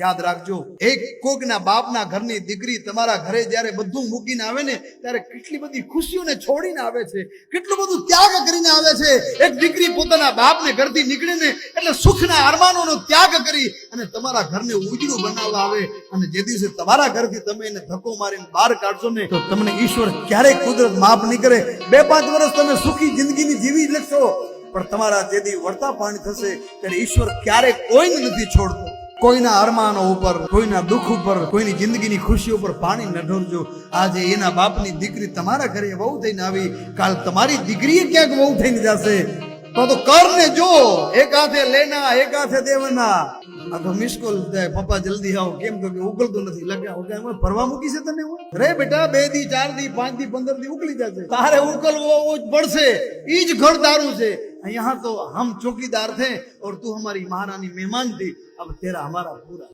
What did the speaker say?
યાદ રાખજો, એક કોકના બાપના ઘરની દીકરી તમારા ઘરે જ્યારે બધું મૂકીને આવે ને ત્યારે કેટલી બધી ખુશીઓને છોડીને આવે છે, કેટલું બધું ત્યાગ કરીને આવે છે. એક દીકરી પોતાના બાપને ઘરથી નીકળે ને એટલે સુખના અરમાનોનો ત્યાગ કરી અને તમારા ઘરને ઉજળું બનાવવા આવે. અને જે દિવસે તમારા ઘરથી તમે એને ધક્કો મારીને બહાર કાઢશો ને તો તમને ઈશ્વર ક્યારેય કુદરત માફ નહીં કરે. 2-5 વર્ષ તમે સુખી જિંદગીની જીવી લેશો, પણ તમારા જે દી વળતા પાણી થશે ત્યારે ઈશ્વર ક્યારેય કોઈને નથી છોડતો. કોઈના અરમાનો ઉપર, કોઈના દુઃખ ઉપર, કોઈની જિંદગીની ખુશીઓ ઉપર પાણી ન ઢોળજો. આજે એના બાપની દીકરી તમારા ઘરે વહુ થઈને આવી, કાલ તમારી દીકરીએ ક્યાંક વહુ થઈને જશે. તો કરને જો, એક હાથે લેના એક હાથે દેવાના. આ તો મિસકોલ જાય, પપ્પા જલ્દી આવો, કેમ તો કે ઉકલતું નથી. લગે એમાં ભરવા મૂકી છે તને? રે બેટા 2 દી 4 દી 5 દી 15 દી ઉકલી જશે. તારે ઉકલવો જ પડશે, ઈ જ ઘર તારું છે. यहाँ तो हम चौकीदार थे और तू हमारी महारानी मेहमान थी, अब तेरा हमारा पूरा